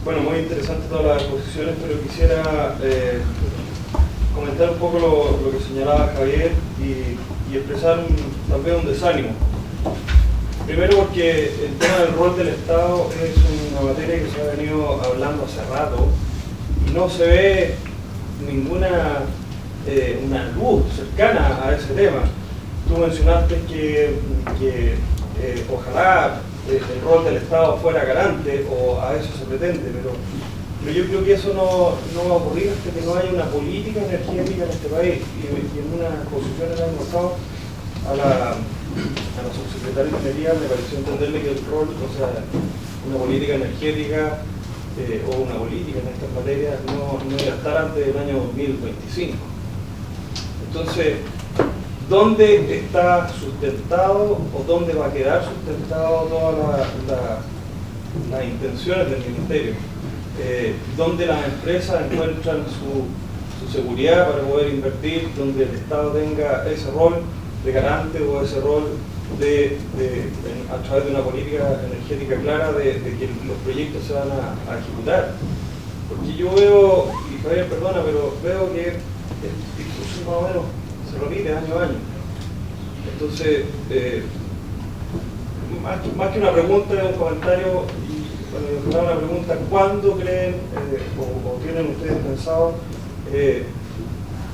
Bueno, muy interesante todas las exposiciones, pero quisiera comentar un poco lo que señalaba Javier y expresar tal vez un desánimo. Primero porque el tema del rol del Estado es una materia que se ha venido hablando hace rato y no se ve ninguna una luz cercana a ese tema. Tú mencionaste que ojalá el rol del Estado fuera garante, o a eso se pretende, pero yo creo que eso no va a ocurrir hasta que no haya una política energética en este país. Y en una exposición el año pasado a la subsecretaria de Minería me pareció entenderle que el rol, o sea, una política energética o una política en estas materias no iba a estar antes del año 2025. Entonces, ¿dónde está sustentado o dónde va a quedar sustentado todas las intenciones del Ministerio? ¿Dónde las empresas encuentran su seguridad para poder invertir? ¿Dónde el Estado tenga ese rol de garante o ese rol a través de una política energética clara de que los proyectos se van a ejecutar? Porque yo veo, y Javier perdona, pero veo que el discurso más o menos se repite año a año. Entonces, más que una pregunta, es un comentario, y una pregunta: ¿cuándo creen o tienen ustedes pensado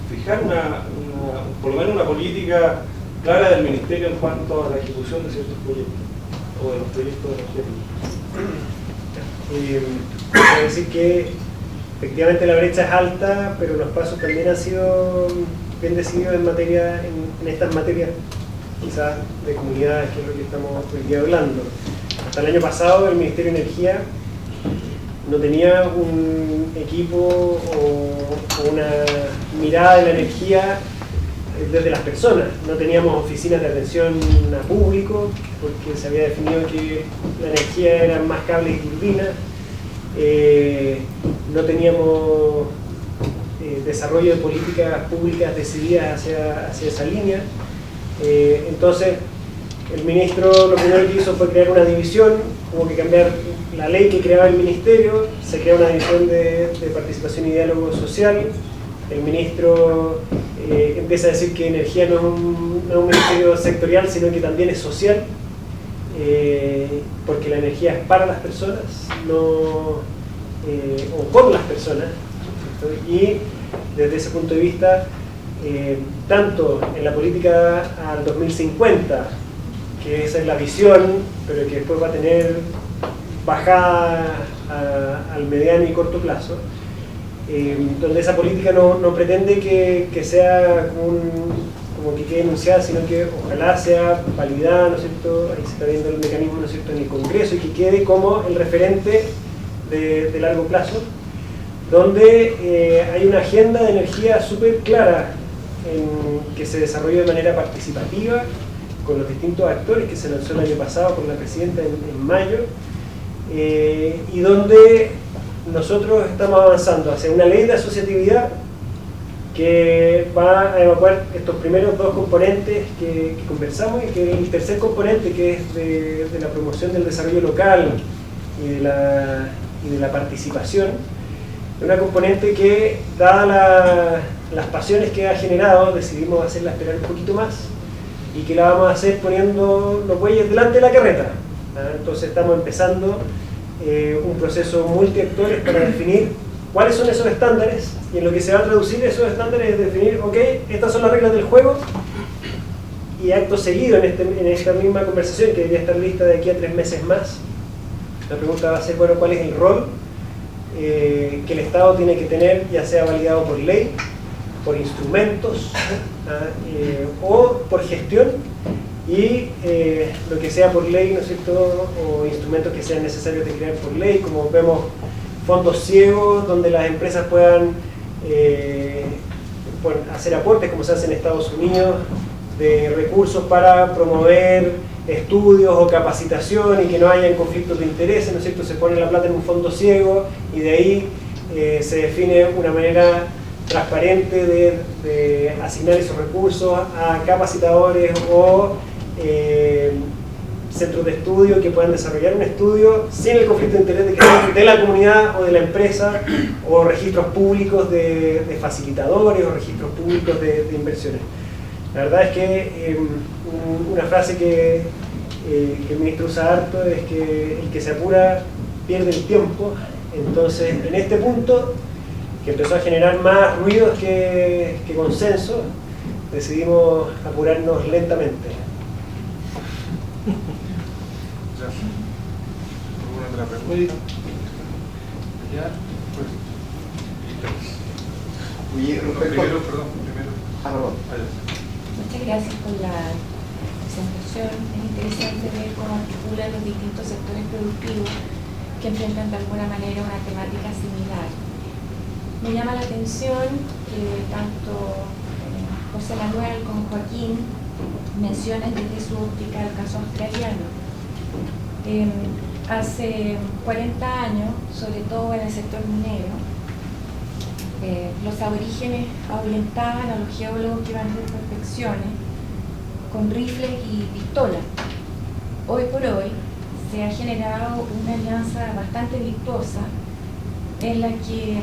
fijar por lo menos una política clara del Ministerio en cuanto a la ejecución de ciertos proyectos o de los proyectos energéticos? Quiero decir que efectivamente la brecha es alta, pero los pasos también han sido bien decididos en estas materias, quizás de comunidades, que es lo que estamos hoy día hablando. Hasta el año pasado el Ministerio de Energía no tenía un equipo o una mirada de la energía desde las personas. No teníamos oficinas de atención a público, porque se había definido que la energía eran más cables y turbinas. No teníamos desarrollo de políticas públicas decididas hacia esa línea. Entonces, el ministro lo primero que hizo fue crear una división. Hubo que cambiar la ley que creaba el ministerio, se crea una división de participación y diálogo social. El ministro empieza a decir que energía no es un ministerio sectorial, sino que también es social, porque la energía es para las personas, o con las personas, ¿cierto? Y desde ese punto de vista, tanto en la política al 2050, que esa es la visión, pero que después va a tener bajada al mediano y corto plazo, donde esa política no pretende que sea como que quede enunciada, sino que ojalá sea validada, ¿no es cierto? Ahí se está viendo el mecanismo, ¿no es cierto?, en el Congreso, y que quede como el referente de largo plazo, donde hay una agenda de energía súper clara que se desarrolló de manera participativa con los distintos actores, que se lanzó el año pasado por la presidenta en mayo, y donde nosotros estamos avanzando hacia una ley de asociatividad que va a evacuar estos primeros dos componentes que conversamos, y que el tercer componente, que es de la promoción del desarrollo local y de la participación, es una componente que, dadas las pasiones que ha generado, decidimos hacerla esperar un poquito más, y que la vamos a hacer poniendo los bueyes delante de la carreta. Entonces estamos empezando un proceso multiactores para definir cuáles son esos estándares, y en lo que se va a traducir esos estándares es definir, ok, estas son las reglas del juego, y acto seguido en esta misma conversación, que debería estar lista de aquí a 3 meses más, la pregunta va a ser, bueno, ¿cuál es el rol que el Estado tiene que tener, ya sea validado por ley, por instrumentos o por gestión, y lo que sea por ley, ¿no es cierto?, o instrumentos que sean necesarios de crear por ley, como vemos fondos ciegos donde las empresas puedan hacer aportes, como se hace en Estados Unidos, de recursos para promover estudios o capacitación y que no haya conflictos de intereses, ¿no es cierto? Se pone la plata en un fondo ciego y de ahí se define una manera transparente de asignar esos recursos a capacitadores o centros de estudio que puedan desarrollar un estudio sin el conflicto de interés de la comunidad o de la empresa, o registros públicos de facilitadores o registros públicos de inversiones. La verdad es que una frase que el ministro usa harto es que el que se apura pierde el tiempo. Entonces, en este punto, que empezó a generar más ruidos que consenso, decidimos apurarnos lentamente. ¿Alguna otra pregunta? Ya, pues. Oye, Primero. Muchas gracias por la presentación. Es interesante ver cómo articulan los distintos sectores productivos que enfrentan de alguna manera una temática similar. Me llama la atención que tanto José Manuel como Joaquín mencionan desde su óptica el caso australiano. Hace 40 años, sobre todo en el sector minero, los aborígenes ahuyentaban a los geólogos que iban a hacer prospecciones con rifles y pistolas. Hoy por hoy se ha generado una alianza bastante virtuosa en la que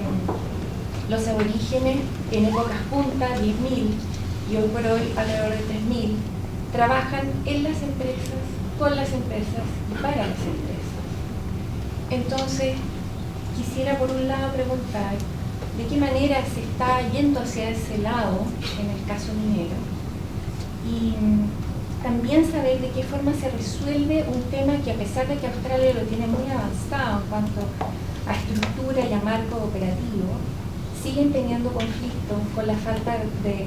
los aborígenes en épocas puntas, 10.000, y hoy por hoy alrededor de 3.000, trabajan en las empresas, con las empresas y para las empresas. Entonces, quisiera por un lado preguntar de qué manera se está yendo hacia ese lado en el caso minero, y también saber de qué forma se resuelve un tema que, a pesar de que Australia lo tiene muy avanzado en cuanto a estructura y a marco operativo, siguen teniendo conflictos con la falta de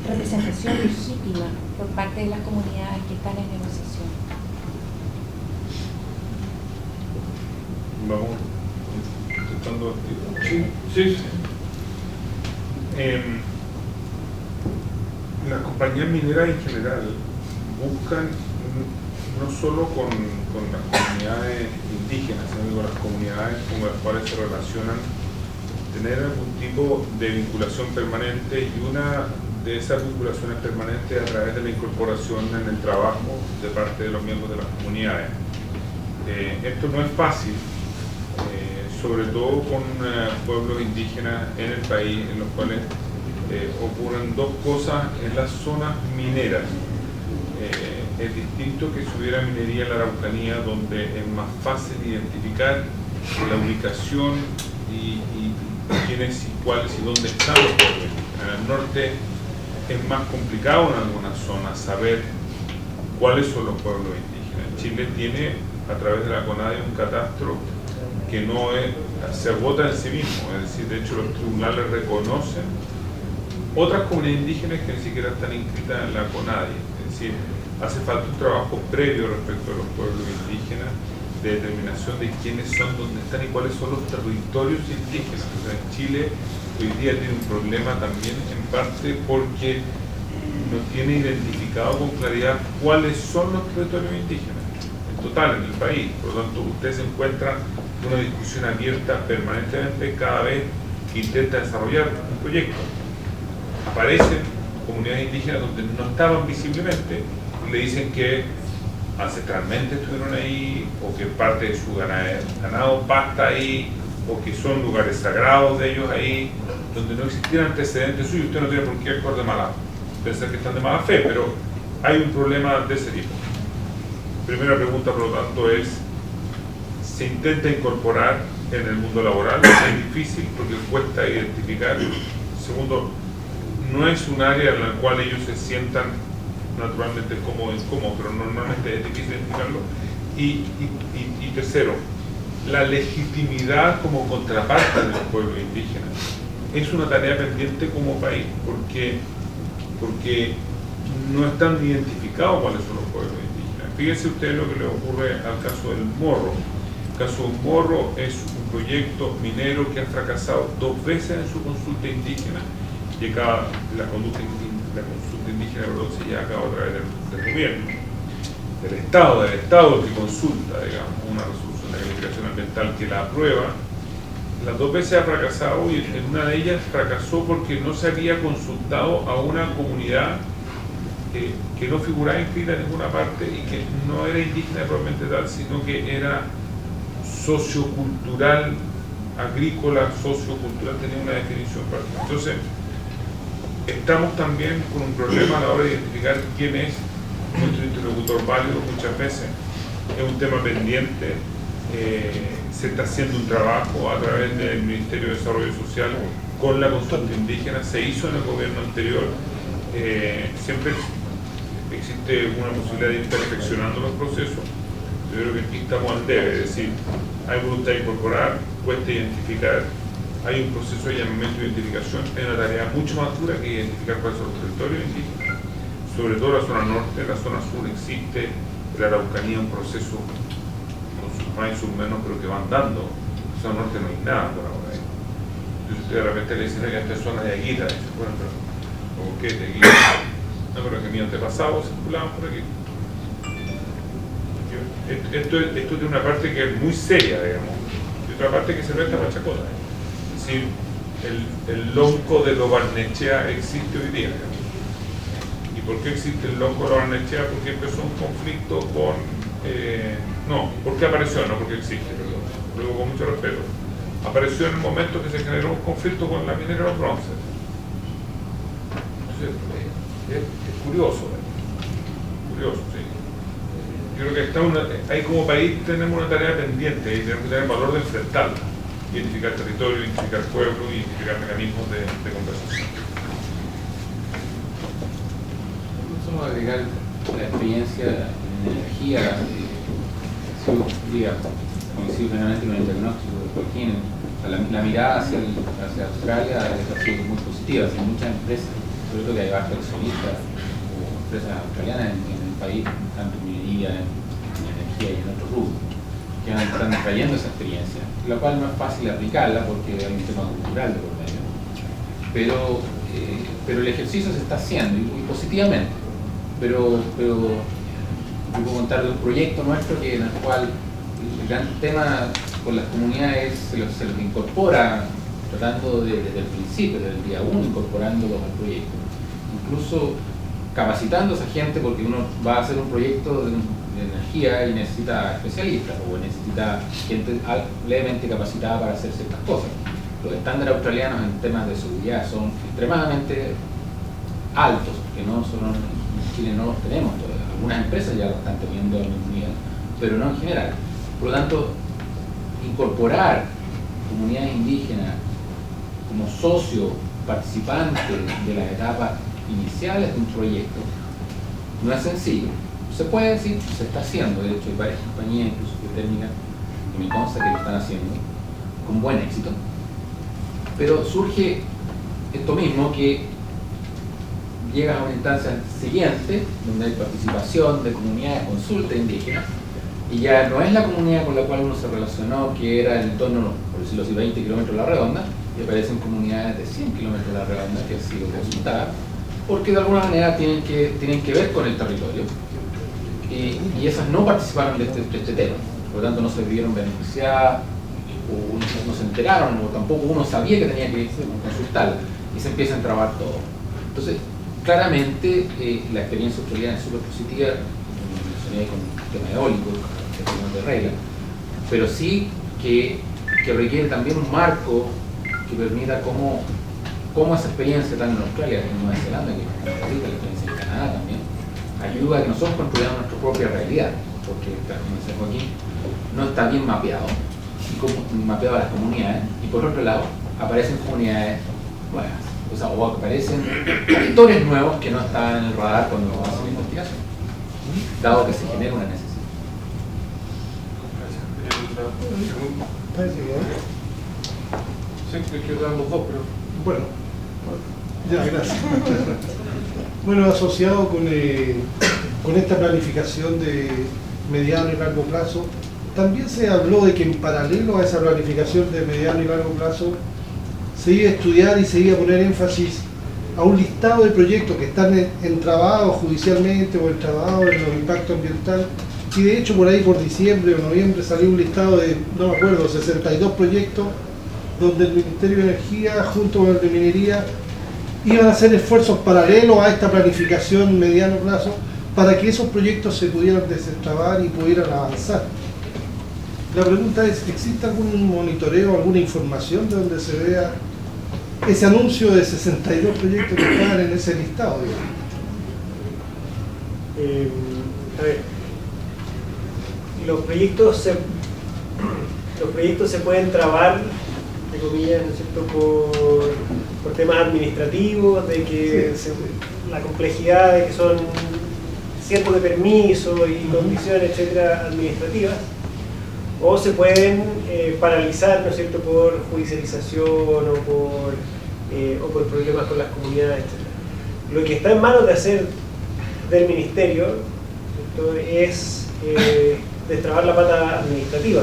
representación legítima por parte de las comunidades que están en negociación. Vamos contestando. Sí. Las compañías mineras en general buscan, no solo con las comunidades indígenas, sino con las comunidades con las cuales se relacionan, tener algún tipo de vinculación permanente, y una de esas vinculaciones permanentes a través de la incorporación en el trabajo de parte de los miembros de las comunidades. Esto no es fácil, sobre todo con pueblos indígenas en el país, en los cuales ocurren dos cosas en las zonas mineras. Es distinto que si hubiera minería en la Araucanía, donde es más fácil identificar la ubicación y quiénes y cuáles y dónde están los pueblos. En el norte es más complicado en algunas zonas saber cuáles son los pueblos indígenas. Chile tiene, a través de la CONADI, un catastro que no se agota en sí mismo, es decir, de hecho los tribunales reconocen otras comunidades indígenas que ni siquiera están inscritas en la CONADI. Es decir, hace falta un trabajo previo respecto a los pueblos indígenas, de determinación de quiénes son, dónde están y cuáles son los territorios indígenas. O sea, en Chile hoy día tiene un problema también, en parte porque no tiene identificado con claridad cuáles son los territorios indígenas en total en el país. Por lo tanto, usted se encuentra en una discusión abierta permanentemente cada vez que intenta desarrollar un proyecto. Aparecen comunidades indígenas donde no estaban visiblemente y le dicen que ancestralmente estuvieron ahí, o que parte de su ganado pasta ahí, o que son lugares sagrados de ellos ahí, donde no existían antecedentes suyos. Usted no tiene por qué actuar de mala, pensar que están de mala fe, pero hay un problema de ese tipo. Primera pregunta, por lo tanto, es: ¿se intenta incorporar en el mundo laboral? Es difícil porque cuesta identificar. Segundo, no es un área en la cual ellos se sientan naturalmente cómodos, pero normalmente es difícil identificarlo. Y tercero, la legitimidad como contraparte de los pueblos indígenas es una tarea pendiente como país, porque no están identificados cuáles son los pueblos indígenas. Fíjense ustedes lo que le ocurre al caso del Morro. El caso del Morro es un proyecto minero que ha fracasado 2 veces en su consulta indígena, y la consulta indígena se lleva a cabo a través del gobierno, del Estado que consulta, digamos, una resolución de calificación ambiental que la aprueba. Las 2 veces ha fracasado, y en una de ellas fracasó porque no se había consultado a una comunidad que no figuraba inscrita en ninguna parte y que no era indígena probablemente tal, sino que era sociocultural, agrícola, sociocultural, tenía una definición particular. Entonces, estamos también con un problema a la hora de identificar quién es nuestro interlocutor válido. Muchas veces es un tema pendiente, se está haciendo un trabajo a través del Ministerio de Desarrollo Social con la consulta indígena, se hizo en el gobierno anterior, siempre existe una posibilidad de ir perfeccionando los procesos. Yo creo que aquí estamos al debe, es decir, hay voluntad de incorporar, cuesta identificar, hay un proceso de llamamiento y identificación, es una tarea mucho más dura que identificar cuáles son los territorios indígenas, sobre todo la zona norte, la zona sur existe, en la Araucanía un proceso con sus más y sus menos, pero que van dando. En la zona norte no hay nada por ahora. Entonces de repente le dicen que esta es zona de Aguila, y dicen, bueno, pero ¿o qué de Aguila? No, pero que mi antepasado circulaban por aquí. Esto tiene una parte que es muy seria, digamos, y otra parte que se presta para chacota. Es decir, el lonco de lo Barnechea existe hoy día, digamos. ¿Y por qué existe el lonco de lo Barnechea? Porque empezó un conflicto con... no, porque apareció, no porque existe, perdón, luego con mucho respeto. Apareció en el momento que se generó un conflicto con la minera de los bronces. Entonces, es curioso, curioso, sí. Yo creo que ahí como país tenemos una tarea pendiente y tenemos que tener el valor de enfrentarla, identificar territorio, identificar pueblo, identificar mecanismos de conversación. Vamos a agregar la experiencia en energía, coincido generalmente con el diagnóstico de Joaquín. La mirada hacia Australia ha sido muy positiva, hay muchas empresas, sobre todo que hay bajas accionistas o empresas australianas en el país, tanto en minería, en energía y en otros rubros, que están trayendo esa experiencia, la cual no es fácil aplicarla porque hay un tema cultural de por medio, pero el ejercicio se está haciendo y positivamente, pero yo puedo contar de un proyecto nuestro en el cual el gran tema con las comunidades se los incorpora, tratando desde el principio, desde el día 1, incorporándolos al proyecto, incluso capacitando a esa gente, porque uno va a hacer un proyecto de energía y necesita especialistas o necesita gente levemente capacitada para hacer ciertas cosas. Los estándares australianos en temas de seguridad son extremadamente altos, que no son, en Chile no los tenemos todavía. Algunas empresas ya lo están teniendo al mismo nivel, pero no en general. Por lo tanto, incorporar comunidades indígenas como socio participante de las etapas iniciales de un proyecto no es sencillo. Se puede decir, se está haciendo, de hecho hay varias compañías, incluso geotérmicas, que me consta que lo están haciendo con buen éxito, pero surge esto mismo, que llega a una instancia siguiente donde hay participación de comunidades, consulta indígenas, y ya no es la comunidad con la cual uno se relacionó, que era en torno, por decirlo así, 20 kilómetros a la redonda, y aparecen comunidades de 100 kilómetros a la redonda que han sido consultadas, porque de alguna manera tienen que ver con el territorio, y esas no participaron de este tema, por lo tanto no se vieron beneficiadas, o no se enteraron, o tampoco uno sabía que tenía que consultarla, y se empieza a trabar todo. Entonces, claramente la experiencia australiana es súper positiva, mencioné con el tema eólico, de regla, pero sí que requiere también un marco que permita cómo esa experiencia tan en Australia como en Nueva Zelanda, que es la experiencia en Canadá también, ayuda a que nosotros construyamos nuestra propia realidad, porque, como decía Joaquín, no está bien mapeado, y como mapeado a las comunidades, y por otro lado aparecen comunidades nuevas, o aparecen actores nuevos que no estaban en el radar cuando vamos a hacer la investigación, dado que se genera una necesidad. Parece que sí, que quedan los dos, pero bueno, ya, gracias. Bueno, asociado con esta planificación de mediano y largo plazo, también se habló de que en paralelo a esa planificación de mediano y largo plazo se iba a estudiar y se iba a poner énfasis a un listado de proyectos que están entrabados judicialmente o entrabados en los impactos ambientales. Y de hecho por ahí por diciembre o noviembre salió un listado de, no me acuerdo, 62 proyectos donde el Ministerio de Energía junto con el de Minería iban a hacer esfuerzos paralelos a esta planificación mediano plazo para que esos proyectos se pudieran destrabar y pudieran avanzar. La pregunta es, ¿existe algún monitoreo, alguna información de donde se vea ese anuncio de 62 proyectos que estaban en ese listado, digamos? A ver, los proyectos se pueden trabar, entre comillas, ¿no es cierto?, por temas administrativos, de que la complejidad de que son cientos de permisos y condiciones, etcétera, administrativas, o se pueden paralizar, ¿no es cierto?, por judicialización o por problemas con las comunidades, etcétera. Lo que está en manos de hacer del Ministerio, ¿cierto?, es destrabar la pata administrativa.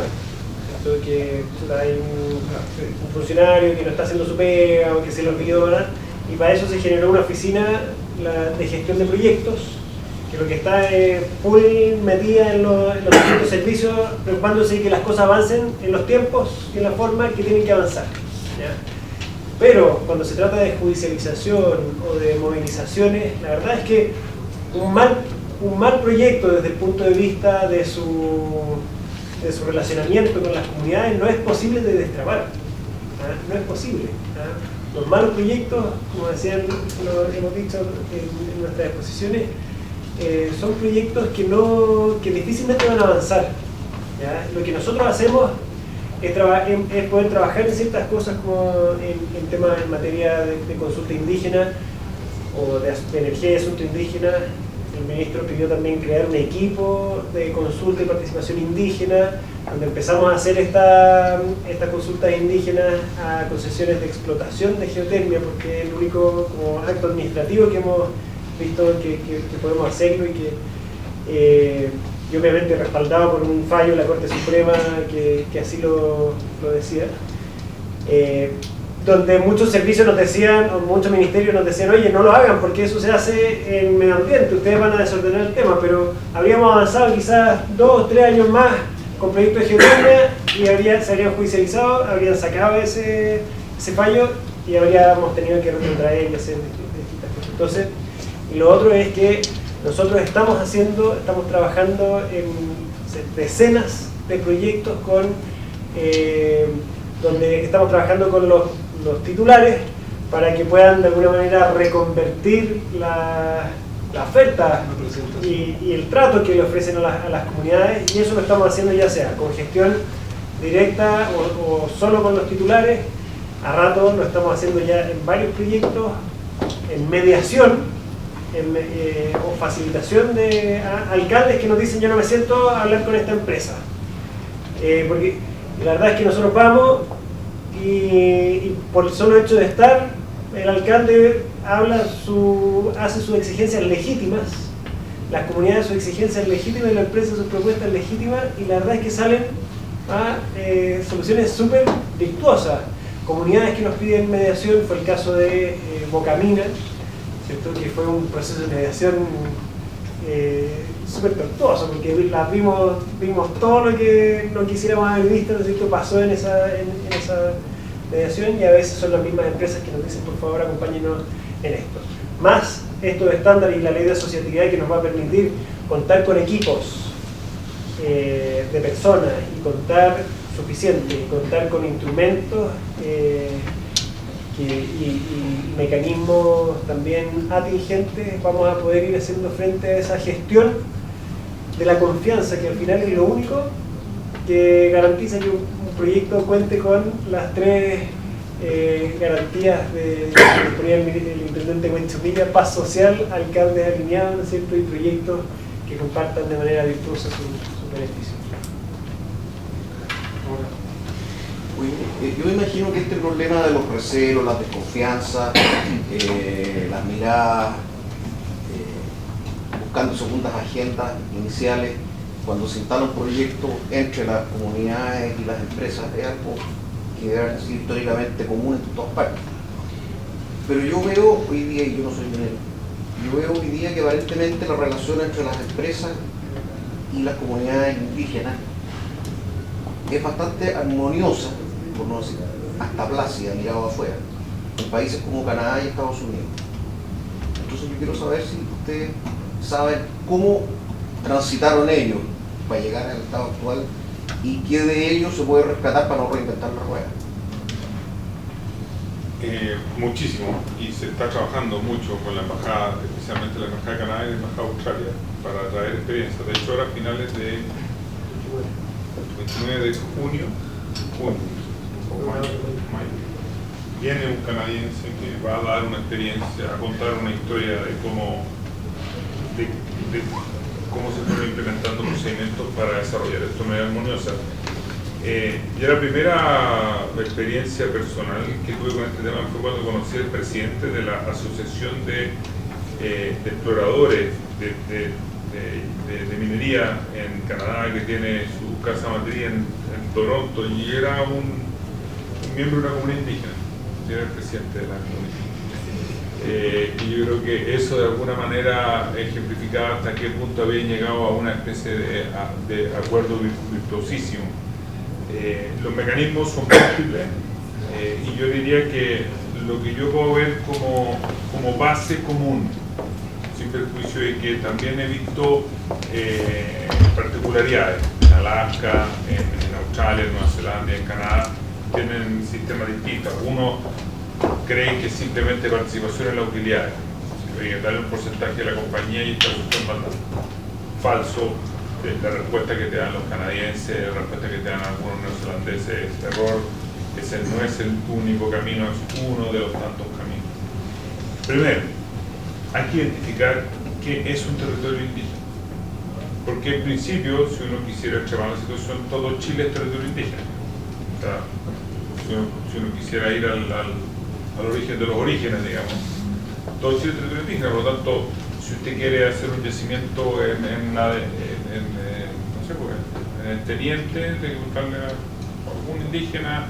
Que hay un funcionario que no está haciendo su pega o que se lo olvidó, ¿verdad? Y para eso se generó una oficina de gestión de proyectos, que lo que está full metida en los distintos servicios, preocupándose de que las cosas avancen en los tiempos y en la forma que tienen que avanzar, ¿ya? Pero cuando se trata de judicialización o de movilizaciones, la verdad es que un mal proyecto desde el punto de vista de su relacionamiento con las comunidades no es posible de destrabar, no es posible. Los malos proyectos, como decían, lo hemos dicho en nuestras exposiciones, son proyectos que difícilmente van a avanzar, ¿ya? Lo que nosotros hacemos es poder trabajar en ciertas cosas como en temas en materia de consulta indígena o de energía y asunto indígena. El ministro pidió también crear un equipo de consulta y participación indígena, donde empezamos a hacer estas consultas indígenas a concesiones de explotación de geotermia, porque es el único como acto administrativo que hemos visto que podemos hacerlo y obviamente respaldado por un fallo de la Corte Suprema que así lo decía. Donde muchos servicios nos decían, o muchos ministerios nos decían, oye, no lo hagan porque eso se hace en medio ambiente, ustedes van a desordenar el tema, pero habríamos avanzado quizás 2 o 3 años más con proyectos de geotermia y se habrían judicializado, habrían sacado ese fallo y habríamos tenido que retrotraer y hacer distintas cosas. Entonces, y lo otro es que nosotros estamos trabajando en decenas de proyectos donde estamos trabajando con los titulares para que puedan de alguna manera reconvertir la oferta y el trato que le ofrecen a las comunidades, y eso lo estamos haciendo ya sea con gestión directa o solo con los titulares. A rato lo estamos haciendo ya en varios proyectos, en mediación o facilitación de alcaldes que nos dicen yo no me siento a hablar con esta empresa, porque la verdad es que nosotros vamos y por el solo hecho de estar, el alcalde hace sus exigencias legítimas, las comunidades sus exigencias legítimas y la empresa sus propuestas legítimas, y la verdad es que salen a soluciones súper virtuosas. Comunidades que nos piden mediación, fue el caso de Bocamina, ¿cierto?, que fue un proceso de mediación súper tortuoso, porque vimos todo lo que no quisiéramos haber visto, ¿no es cierto?, pasó en esa mediación, y a veces son las mismas empresas que nos dicen por favor acompáñenos en esto. Más estos estándares y la ley de asociatividad que nos va a permitir contar con equipos de personas y contar suficiente, y contar con instrumentos y mecanismos también atingentes, vamos a poder ir haciendo frente a esa gestión de la confianza, que al final es lo único que garantiza que un proyecto cuente con las 3 garantías que ponía el intendente Huenchumilla: paz social, alcaldes alineados, ¿no es cierto?, y proyectos que compartan de manera virtuosa sus beneficios. Yo me imagino que este problema de los recelos, las desconfianzas, las miradas, buscando segundas agendas iniciales, cuando se instala un proyecto entre las comunidades y las empresas, es algo que debe ser históricamente común en todas partes. Pero yo veo hoy día, y yo no soy minero, yo veo hoy día que aparentemente la relación entre las empresas y las comunidades indígenas es bastante armoniosa, por no decir hasta plácida, mirado afuera. en países como Canadá y Estados Unidos. Entonces yo quiero saber si ustedes saben cómo transitaron ellos para llegar al estado actual y qué de ellos se puede rescatar para no reinventar la rueda. Muchísimo, y se está trabajando mucho con la embajada, especialmente la embajada de Canadá y la embajada de Australia, para traer experiencia. De hecho, ahora a finales de 29 de junio o mayo, viene un canadiense que va a dar una experiencia, a contar una historia de cómo se fueron implementando procedimientos para desarrollar esto de manera armoniosa. Y la primera experiencia personal que tuve con este tema fue cuando conocí al presidente de la Asociación de Exploradores de Minería en Canadá, que tiene su casa matriz en Toronto, y era un miembro de una comunidad indígena, era el presidente de la comunidad. Y yo creo que eso de alguna manera ejemplificaba hasta qué punto habían llegado a una especie de acuerdo virtuosísimo. Los mecanismos son múltiples, y yo diría que lo que yo puedo ver como base común, sin perjuicio de que también he visto particularidades en Alaska, en Australia, en Nueva Zelanda y en Canadá, tienen sistemas distintos. Algunos creen que simplemente participación en las utilidades, darle un porcentaje de la compañía y esta cuestión manda. Falso. La respuesta que te dan los canadienses, la respuesta que te dan algunos neozelandeses es error. Ese no es el único camino, es uno de los tantos caminos. Primero, hay que identificar qué es un territorio indígena, porque en principio, si uno quisiera extremar la situación, todo Chile es territorio indígena. O sea, si uno quisiera ir al origen de los orígenes, digamos, todo Chile es territorio indígena. Por lo tanto, si usted quiere hacer un yacimiento en el teniente, tiene que buscarle a algún indígena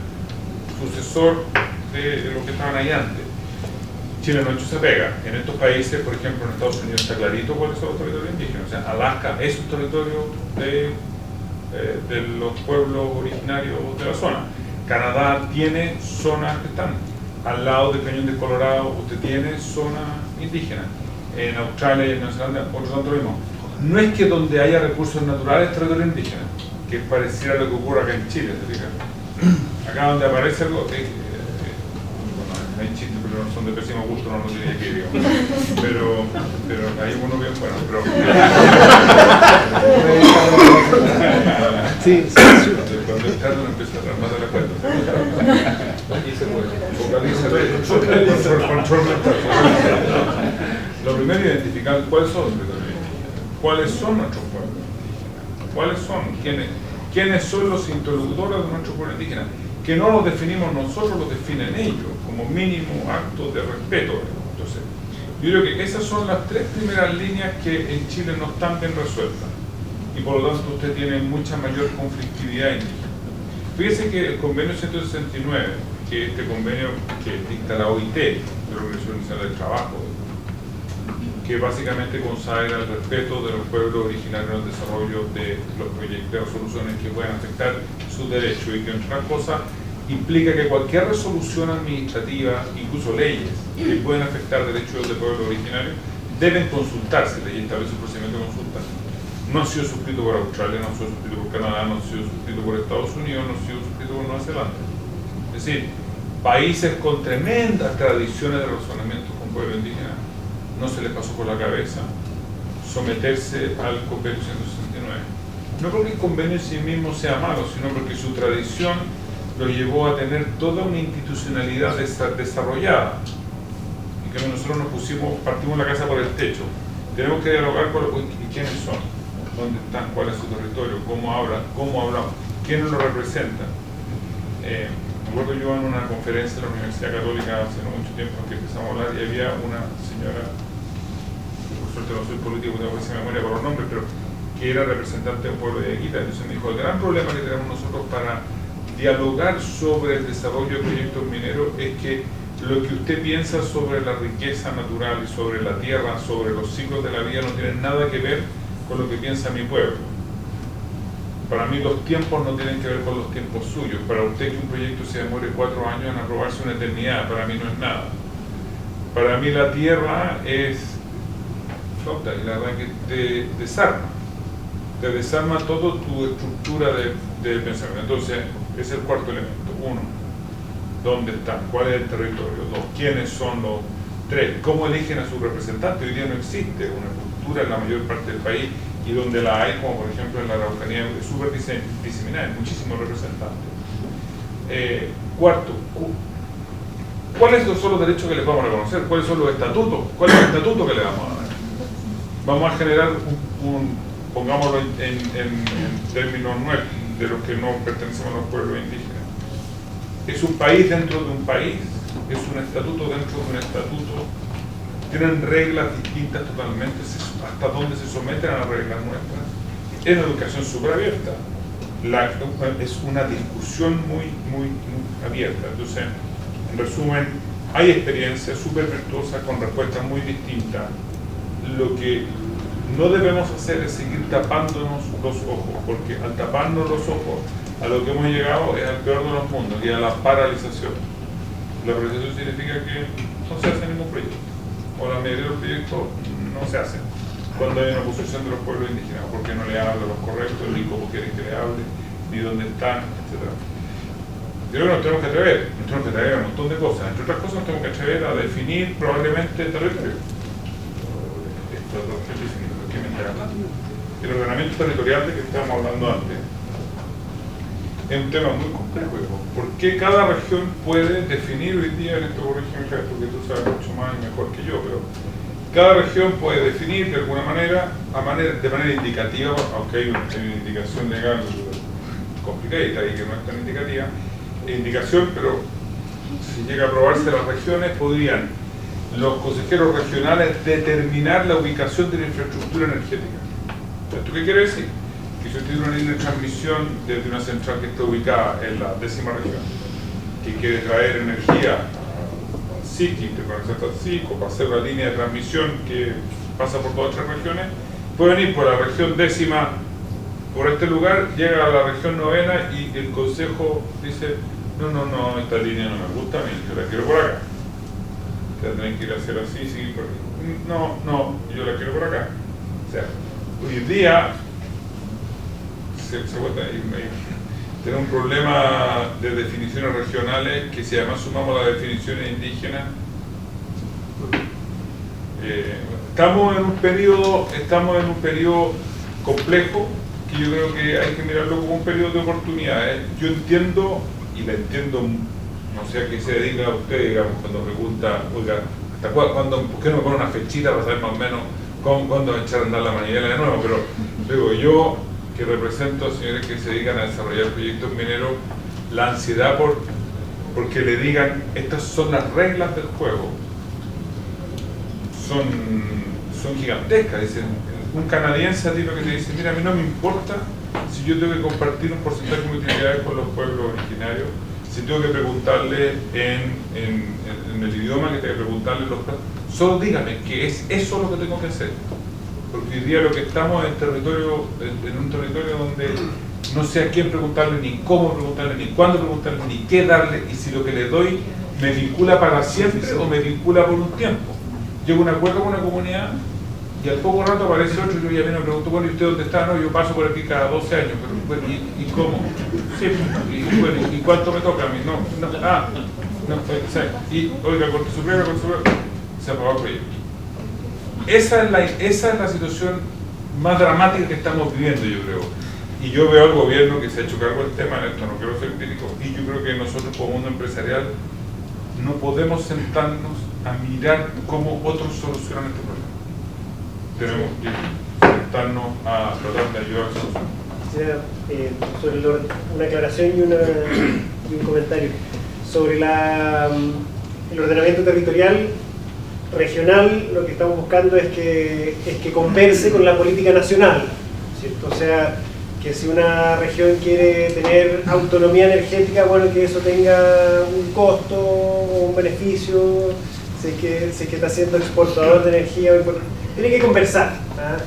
sucesor de los que estaban ahí antes. Chile no ha hecho esa pega. En estos países, por ejemplo, en Estados Unidos está clarito cuáles son los territorios indígenas. O sea, Alaska es un territorio de los pueblos originarios de la zona. Canadá tiene zonas que están al lado del Cañón del Colorado, usted tiene zona indígena. En Australia y en Nueva Zelanda, por lo tanto lo mismo. No es que donde haya recursos naturales es territorio indígena, que pareciera lo que ocurre acá en Chile, ¿se fijan? Acá donde aparece algo, bueno, hay chistes, pero no son de pésimo gusto, no lo tiene que ir, pero hay uno bien bueno, pero... Sí, cuando el carro empieza a armar la cuenta, aquí se puede, focaliza control mental. Lo primero es identificar cuáles son los territorios indígenas, cuáles son nuestros pueblos indígenas, cuáles son, quiénes son los interlocutores de nuestro pueblo indígena, que no los definimos nosotros, los definen ellos, como mínimo acto de respeto. Entonces, yo creo que esas son las tres primeras líneas que en Chile no están bien resueltas, y por lo tanto usted tiene mucha mayor conflictividad indígena. Fíjese que el convenio 169, que este convenio que dicta la OIT, de la Organización Internacional del Trabajo, que básicamente consagra el respeto de los pueblos originarios en el desarrollo de los proyectos o soluciones que puedan afectar sus derechos, y que, entre otras cosas, implica que cualquier resolución administrativa, incluso leyes que pueden afectar derechos de pueblos originarios, deben consultarse. La ley establece un procedimiento de consulta. No ha sido suscrito por Australia, no ha sido suscrito por Canadá, no ha sido suscrito por Estados Unidos, no ha sido suscrito por Nueva Zelanda. Es decir, países con tremendas tradiciones de razonamiento con pueblos indígenas, no se les pasó por la cabeza someterse al convenio 169. No porque el convenio en sí mismo sea malo, sino porque su tradición lo llevó a tener toda una institucionalidad desarrollada, y que nosotros partimos la casa por el techo. Tenemos que dialogar con quiénes son, dónde están, cuál es su territorio, cómo hablamos, quiénes lo representan. Me acuerdo yo en una conferencia de la Universidad Católica hace no mucho tiempo en que empezamos a hablar, y había una señora, por suerte no soy político, tengo esa memoria por los nombres, pero que era representante de un pueblo de Yaquita. Entonces me dijo, el gran problema que tenemos nosotros para dialogar sobre el desarrollo de proyectos mineros es que lo que usted piensa sobre la riqueza natural y sobre la tierra, sobre los ciclos de la vida, no tiene nada que ver con lo que piensa mi pueblo. Para mí los tiempos no tienen que ver con los tiempos suyos. Para usted que un proyecto se demore 4 años en aprobarse una eternidad, para mí no es nada. Para mí la tierra es flota y la verdad que te desarma. Te desarma toda tu estructura de pensamiento. Entonces, es el cuarto elemento. 1, ¿dónde están? ¿Cuál es el territorio? 2, ¿quiénes son los? 3, ¿cómo eligen a sus representantes? Hoy día no existe una cultura en la mayor parte del país, y donde la hay, como por ejemplo en la Araucanía, es súper diseminada, hay muchísimos representantes. 4, ¿cuáles son los derechos que les vamos a reconocer? ¿Cuáles son los estatutos? ¿Cuál es el estatuto que le vamos a dar? Vamos a generar pongámoslo en términos nuevos, de los que no pertenecemos a los pueblos indígenas. Es un país dentro de un país, es un estatuto dentro de un estatuto. Tienen reglas distintas totalmente, hasta donde se someten a las reglas nuestras. Es una educación súper abierta. Es una discusión muy abierta. Entonces, en resumen, hay experiencias súper virtuosas con respuestas muy distintas. Lo que no debemos hacer es seguir tapándonos los ojos, porque al taparnos los ojos, a lo que hemos llegado es al peor de los mundos, y a la paralización. La paralización significa que no se hace ningún proyecto, o la mayoría de los proyectos no se hacen cuando hay una oposición de los pueblos indígenas, porque no le hablan los correctos, ni cómo quieren que le hable, ni dónde están, etc. Yo creo que nos tenemos que atrever a un montón de cosas. Entre otras cosas, nos tenemos que atrever a definir probablemente el territorio. El ordenamiento territorial de que estábamos hablando antes es un tema muy complejo, porque cada región puede definir hoy día, en esto corrígeme, porque tú sabes mucho más y mejor que yo, pero cada región puede definir de alguna manera, de manera indicativa, aunque hay una indicación legal complicada y que no es tan indicativa, indicación, pero si llega a aprobarse las regiones, podrían los consejeros regionales determinar la ubicación de la infraestructura energética. ¿Esto qué quiere decir? Que si usted tiene una línea de transmisión desde una central que está ubicada en la 10ª región, que quiere traer energía al SIC, interconectarse al SIC, o para hacer una línea de transmisión que pasa por todas 3 regiones, pueden ir por la región 10ª, por este lugar, llega a la región 9ª y el consejo dice: no, esta línea no me gusta a mí, yo la quiero por acá. Ustedes tienen que ir a hacer así, seguir por aquí. No, yo la quiero por acá. O sea, hoy en día se vuelve a ir. Tiene un problema de definiciones regionales que, si además sumamos las definiciones indígenas, estamos en un periodo complejo, que yo creo que hay que mirarlo como un periodo de oportunidades. Yo entiendo, y la entiendo, no sé a qué se dedica a usted, digamos, cuando pregunta, oiga, ¿por qué no me pone una fechita para saber más o menos cuándo echar a andar la manivela de nuevo? Pero digo, yo, que represento a señores que se dedican a desarrollar proyectos mineros, la ansiedad porque le digan: estas son las reglas del juego, son gigantescas. Dicen, un canadiense a ti lo que te dice: mira, a mí no me importa si yo tengo que compartir un porcentaje de utilidades con los pueblos originarios, si tengo que preguntarle en el idioma que tengo que preguntarle solo dígame que es eso lo que tengo que hacer. Porque hoy día lo que estamos en un territorio donde no sé a quién preguntarle, ni cómo preguntarle, ni cuándo preguntarle, ni qué darle, y si lo que le doy me vincula para siempre o me vincula por un tiempo. Llego a un acuerdo con una comunidad y al poco rato aparece otro y yo ya me pregunto: bueno, ¿y usted dónde está? No, yo paso por aquí cada 12 años, pero bueno, ¿y cómo? Sí, ¿y cuánto me toca a mí? Y oiga, Corte Suprema, se aprobó el proyecto. Esa es la situación más dramática que estamos viviendo, yo creo. Y yo veo al gobierno que se ha hecho cargo del tema, en esto no quiero ser crítico, y yo creo que nosotros como mundo empresarial no podemos sentarnos a mirar cómo otros solucionan este problema. Tenemos que sentarnos a tratar de ayudar a solucionar. Sobre una aclaración y un comentario sobre el ordenamiento territorial regional. Lo que estamos buscando es que converse con la política nacional, ¿cierto? O sea, que si una región quiere tener autonomía energética, bueno, que eso tenga un costo o un beneficio, si es que está siendo exportador de energía, tiene que conversar, ¿ah?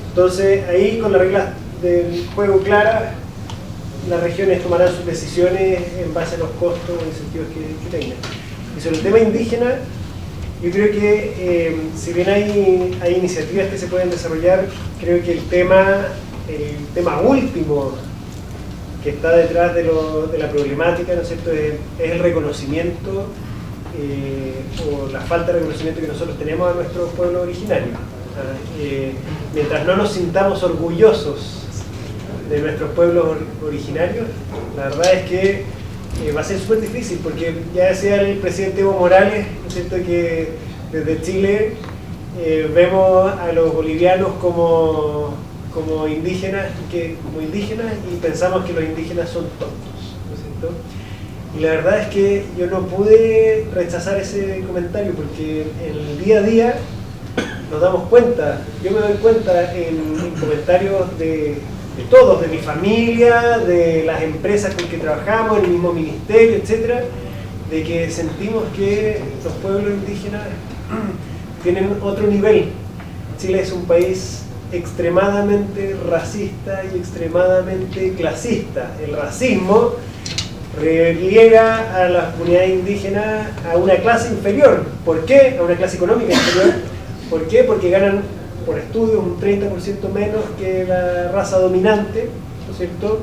Entonces ahí, con las reglas del juego claras, las regiones tomarán sus decisiones en base a los costos o incentivos que tengan. Y sobre el tema indígena, yo creo que si bien hay iniciativas que se pueden desarrollar, creo que el tema último que está detrás de la problemática, ¿no es cierto?, es el reconocimiento o la falta de reconocimiento que nosotros tenemos a nuestros pueblos originarios. Mientras no nos sintamos orgullosos de nuestros pueblos originarios, la verdad es que va a ser súper difícil, porque ya decía el presidente Evo Morales, ¿no es cierto?, que desde Chile vemos a los bolivianos como indígenas y pensamos que los indígenas son tontos, ¿no es cierto? Y la verdad es que yo no pude rechazar ese comentario, porque en el día a día nos damos cuenta, yo me doy cuenta en comentarios de todos, de mi familia, de las empresas con que trabajamos, el mismo ministerio, etcétera, de que sentimos que los pueblos indígenas tienen otro nivel. Chile es un país extremadamente racista y extremadamente clasista. El racismo relega a las comunidades indígenas a una clase inferior. ¿Por qué? A una clase económica inferior. ¿Por qué? Porque ganan por estudios un 30% menos que la raza dominante, ¿no es cierto?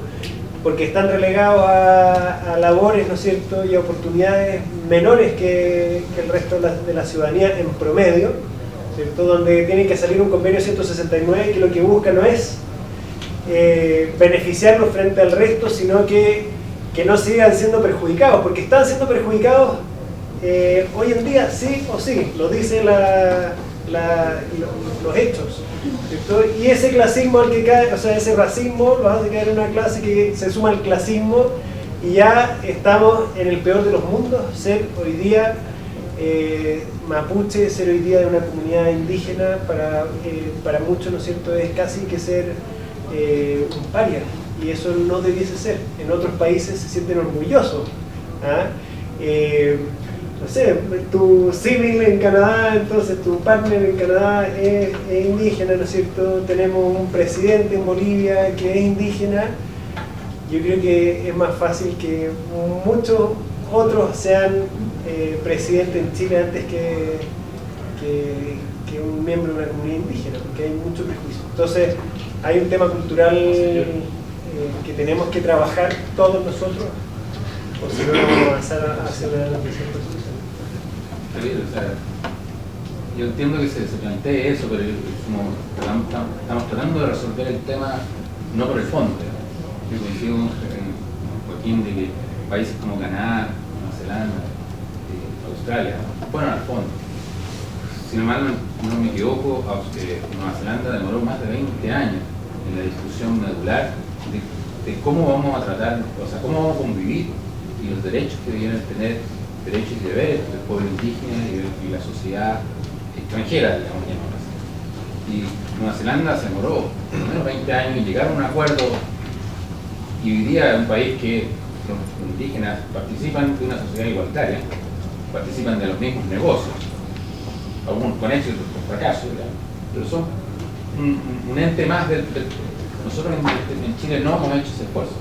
Porque están relegados a labores, ¿no es cierto?, y a oportunidades menores que el resto de la ciudadanía en promedio, ¿cierto?, donde tiene que salir un convenio 169 que lo que busca no es beneficiarlos frente al resto, sino que no sigan siendo perjudicados, porque están siendo perjudicados hoy en día sí o sí, lo dicen los hechos, ¿cierto? Y ese clasismo al que cae, o sea, ese racismo lo hace caer en una clase que se suma al clasismo, y ya estamos en el peor de los mundos. Ser hoy día mapuche, ser hoy día de una comunidad indígena, para muchos, ¿no es cierto?, es casi que ser un paria, y eso no debiese ser. En otros países se sienten orgullosos, ¿ah? No sé, tu civil en Canadá, entonces tu partner en Canadá es indígena, ¿no es cierto? Tenemos un presidente en Bolivia que es indígena. Yo creo que es más fácil que muchos otros sean presidentes en Chile antes que un miembro de una comunidad indígena, porque hay mucho prejuicio. Entonces, hay un tema cultural que tenemos que trabajar todos nosotros, o si no, vamos a avanzar hacia una resolución. O sea, yo entiendo que se plantee eso, pero estamos tratando de resolver el tema no por el fondo. Yo coincido con Joaquín de que países como Canadá, Nueva Zelanda, Australia fueron al fondo. Sin embargo, no me equivoco, Nueva Zelanda demoró más de 20 años en la discusión medular de cómo vamos a tratar, o sea, cómo vamos a convivir y los derechos que deben tener, derechos y deberes del pueblo indígena y la sociedad extranjera, digamos, y Nueva Zelanda se demoró por lo menos 20 años en llegar a un acuerdo, y hoy día es un país que los indígenas participan de una sociedad igualitaria, participan de los mismos negocios, algunos con éxito, otros con fracaso, pero son un ente más nosotros en Chile no hemos hecho ese esfuerzo.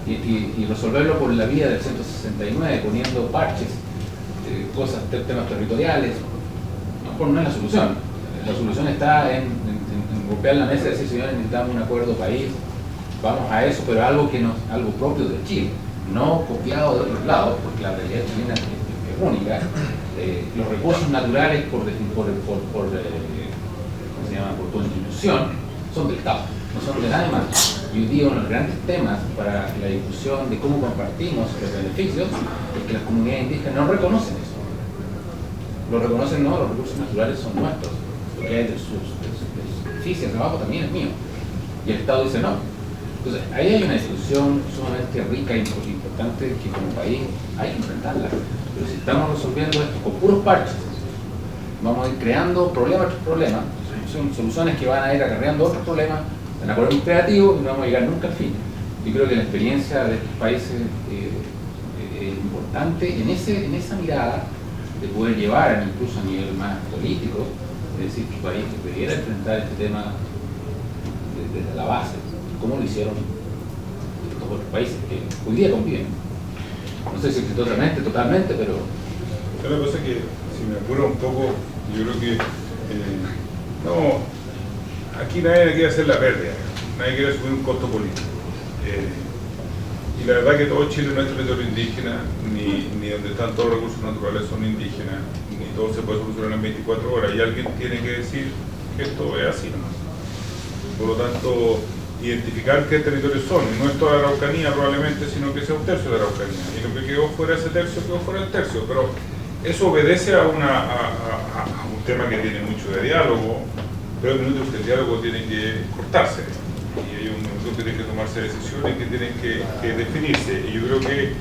Y resolverlo por la vía del 169, poniendo parches, temas territoriales, no es la solución. La solución está en golpear la mesa y decir, señores, necesitamos un acuerdo país, vamos a eso, pero algo propio de Chile, no copiado de otros lados, porque la realidad chilena es única. Los recursos naturales por constitución son del Estado, no son de nadie más. Y hoy día uno de los grandes temas para la discusión de cómo compartimos los beneficios es que las comunidades indígenas no reconocen eso. Lo reconocen, no, los recursos naturales son nuestros, lo que hay de sus beneficios, el trabajo también es mío. Y el Estado dice no. Entonces, ahí hay una discusión sumamente rica e importante que como país hay que enfrentarla. Pero si estamos resolviendo esto con puros parches, vamos a ir creando problema tras problema, soluciones que van a ir acarreando otros problemas, van a poner un creativo y no vamos a llegar nunca al fin. Yo creo que la experiencia de estos países es importante en esa mirada de poder llevar, incluso a nivel más político, es decir, que el país debiera enfrentar este tema desde la base, como lo hicieron estos otros países que hoy día conviven. No sé si totalmente, pero... La cosa es que, si me apuro un poco, yo creo que no, aquí nadie quiere hacer la pérdida, nadie quiere asumir un costo político. Y la verdad que todo Chile no es territorio indígena, ni donde están todos los recursos naturales son indígenas, ni todo se puede solucionar en 24 horas, y alguien tiene que decir que esto es así, ¿no? Por lo tanto, identificar qué territorios son, y no es toda la Araucanía probablemente, sino que sea un tercio de la Araucanía, y lo que quedó fuera de ese tercio, quedó fuera del tercio, pero eso obedece a un tema que tiene mucho de diálogo, pero hay minutos que el diálogo tiene que cortarse, y hay un minuto que tiene que tomarse decisiones que tienen que definirse, y yo creo que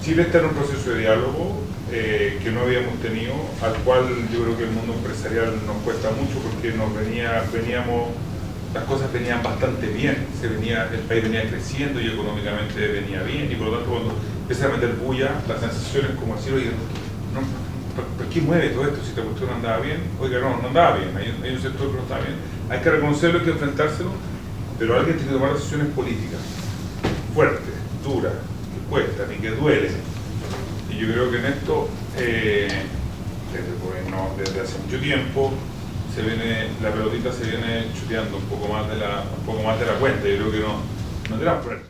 Chile está en un proceso de diálogo que no habíamos tenido, al cual yo creo que el mundo empresarial nos cuesta mucho porque veníamos, las cosas venían bastante bien, el país venía creciendo y económicamente venía bien, y por lo tanto cuando empieza a meter bulla, las sensaciones como decir, oye, ¿por qué mueve todo esto si esta cuestión andaba bien? Oiga, no andaba bien, hay un sector que no estaba bien, hay que reconocerlo, hay que enfrentárselo, pero alguien tiene que tomar decisiones políticas fuertes, duras, que cuestan y que duelen. Y yo creo que en esto, desde hace mucho tiempo, la pelotita se viene chuteando un poco más de la cuenta. Yo creo que no tenemos por